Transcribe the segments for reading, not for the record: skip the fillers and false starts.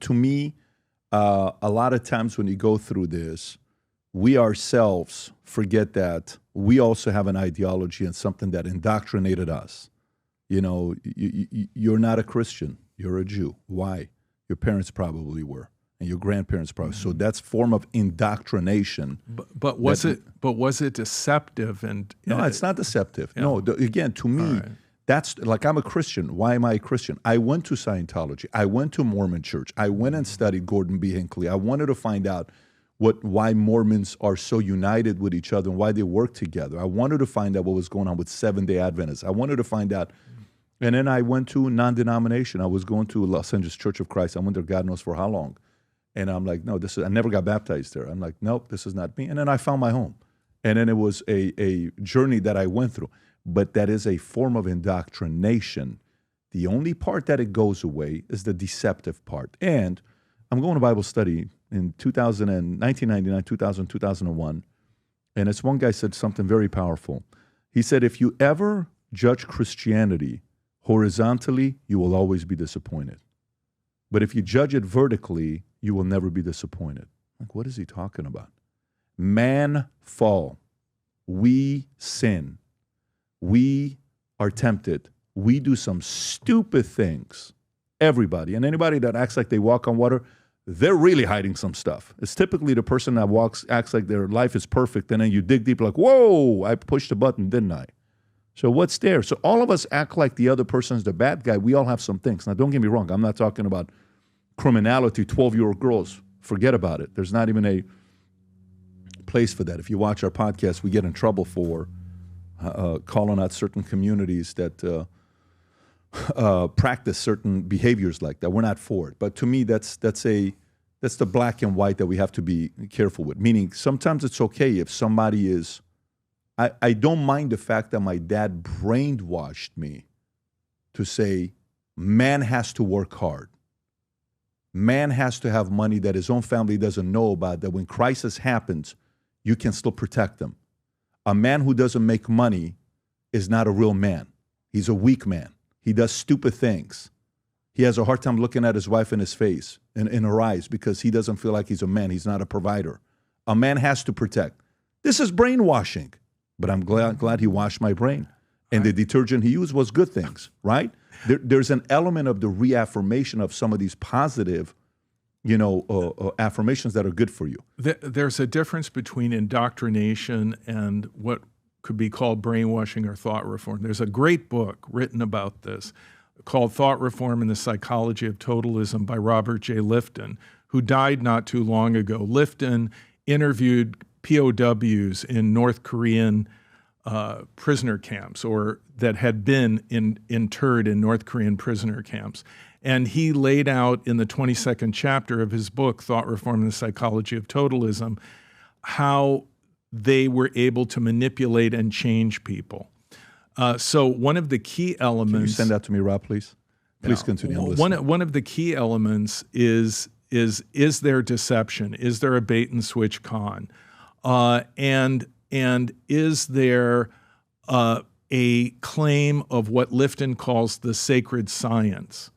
to me, a lot of times when you go through this, we ourselves forget that we also have an ideology and something that indoctrinated us. You know, you're not a Christian, you're a Jew. Why? Your parents probably were, and your grandparents probably. So that's form of indoctrination. But was it deceptive? No, it's not deceptive. Yeah. No, again, to me, that's like, I'm a Christian. Why am I a Christian? I went to Scientology. I went to Mormon church. I went and studied Gordon B. Hinckley. I wanted to find out why Mormons are so united with each other and why they work together. I wanted to find out what was going on with Seventh-day Adventists. I wanted to find out. And then I went to non-denomination. I was going to Los Angeles Church of Christ. I went there God knows for how long. And I'm like, no, I never got baptized there. I'm like, nope, this is not me. And then I found my home. And then it was a journey that I went through. But that is a form of indoctrination. The only part that it goes away is the deceptive part. And I'm going to Bible study in 1999, 2000, 2001. And this one guy said something very powerful. He said, if you ever judge Christianity horizontally, you will always be disappointed. But if you judge it vertically, you will never be disappointed. Like, what is he talking about? Man fall. We sin. We are tempted. We do some stupid things. Everybody. And anybody that acts like they walk on water, they're really hiding some stuff. It's typically the person that acts like their life is perfect, and then you dig deep like, whoa, I pushed a button, didn't I? So what's there? So all of us act like the other person's the bad guy. We all have some things. Now, don't get me wrong. I'm not talking about criminality, 12-year-old girls. Forget about it. There's not even a place for that. If you watch our podcast, we get in trouble for calling out certain communities that practice certain behaviors like that. We're not for it. But to me, that's the black and white that we have to be careful with. Meaning, sometimes it's okay if somebody is. I don't mind the fact that my dad brainwashed me to say, man has to work hard. Man has to have money that his own family doesn't know about, that when crisis happens, you can still protect them. A man who doesn't make money is not a real man. He's a weak man. He does stupid things. He has a hard time looking at his wife in his face, in her eyes, because he doesn't feel like he's a man. He's not a provider. A man has to protect. This is brainwashing. But I'm glad he washed my brain. And the detergent he used was good things, right? There's an element of the reaffirmation of some of these positive, affirmations that are good for you. There's a difference between indoctrination and what could be called brainwashing or thought reform. There's a great book written about this called Thought Reform and the Psychology of Totalism by Robert J. Lifton, who died not too long ago. Lifton interviewed POWs in North Korean prisoner camps, or that had been interred in North Korean prisoner camps. And he laid out in the 22nd chapter of his book, Thought Reform and the Psychology of Totalism, how they were able to manipulate and change people. So one of the key elements... Can you send that to me, Rob, please? Please continue. One of the key elements is there deception? Is there a bait and switch con? And is there a claim of what Lifton calls the sacred science?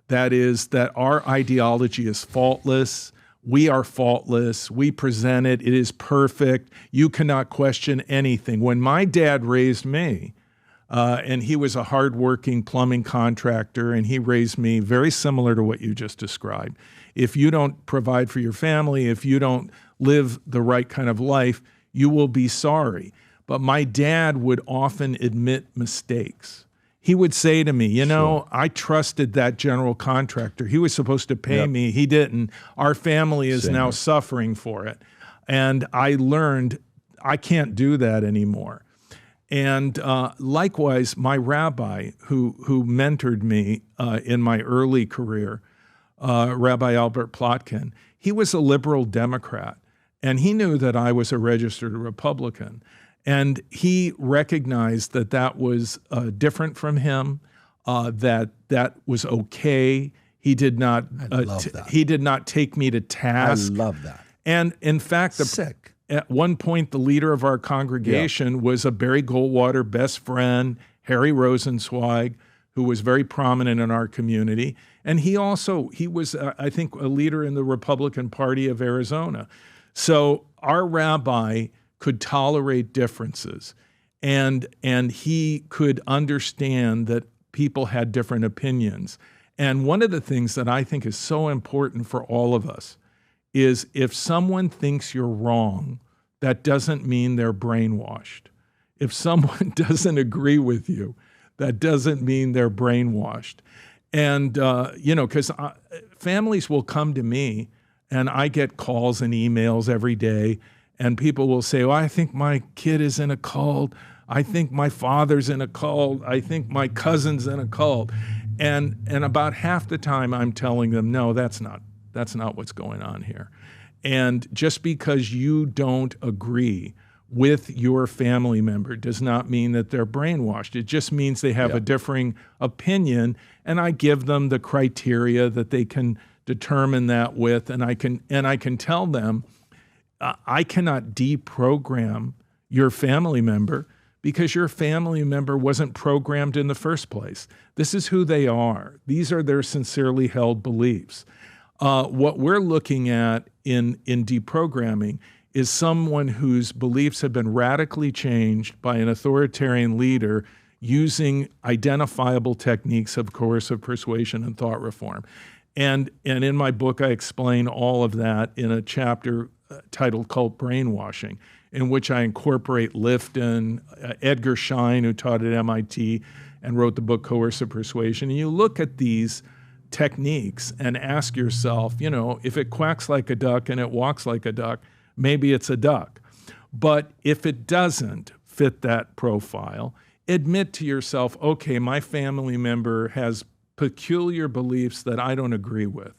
That is, that our ideology is faultless. We are faultless. We present it. It is perfect. You cannot question anything. When my dad raised me, and he was a hardworking plumbing contractor, and he raised me very similar to what you just described. If you don't provide for your family, if you don't live the right kind of life, you will be sorry. But my dad would often admit mistakes. He would say to me, sure, I trusted that general contractor. He was supposed to pay me. He didn't. Our family is now suffering for it. And I learned I can't do that anymore. And likewise, my rabbi who mentored me in my early career, Rabbi Albert Plotkin, he was a liberal Democrat. And he knew that I was a registered Republican. And he recognized that was different from him, that was okay. He did not he did not take me to task. I love that. And in fact, at one point, the leader of our congregation was a Barry Goldwater best friend, Harry Rosenzweig, who was very prominent in our community. And he was, I think, a leader in the Republican Party of Arizona. So our rabbi could tolerate differences, and he could understand that people had different opinions. And one of the things that I think is so important for all of us is if someone thinks you're wrong, that doesn't mean they're brainwashed. If someone doesn't agree with you, that doesn't mean they're brainwashed. And, because families will come to me and I get calls and emails every day, and people will say, I think my kid is in a cult. I think my father's in a cult. I think my cousin's in a cult. And about half the time I'm telling them, no, that's not what's going on here. And just because you don't agree with your family member does not mean that they're brainwashed. It just means they have a differing opinion, and I give them the criteria that they can determine that with, and I can tell them, I cannot deprogram your family member because your family member wasn't programmed in the first place. This is who they are. These are their sincerely held beliefs. What we're looking at in deprogramming is someone whose beliefs have been radically changed by an authoritarian leader using identifiable techniques of coercive persuasion and thought reform. And in my book, I explain all of that in a chapter titled Cult Brainwashing, in which I incorporate Lifton, Edgar Schein, who taught at MIT and wrote the book Coercive Persuasion. And you look at these techniques and ask yourself, if it quacks like a duck and it walks like a duck, maybe it's a duck. But if it doesn't fit that profile, admit to yourself, okay, my family member has peculiar beliefs that I don't agree with.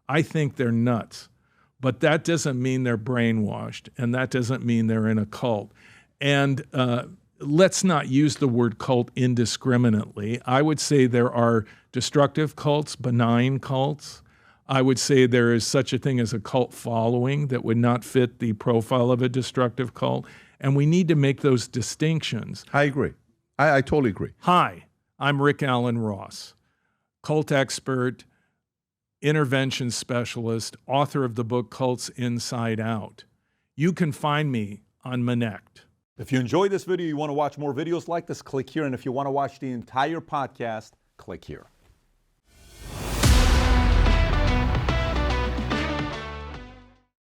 I think they're nuts. But that doesn't mean they're brainwashed, and that doesn't mean they're in a cult. And let's not use the word cult indiscriminately. I would say there are destructive cults, benign cults. I would say there is such a thing as a cult following that would not fit the profile of a destructive cult. And we need to make those distinctions. I agree. I totally agree. Hi, I'm Rick Allen Ross, cult expert, intervention specialist, author of the book Cults Inside Out. You can find me on Monect. If you enjoyed this video, you want to watch more videos like this, click here. And if you want to watch the entire podcast, click here.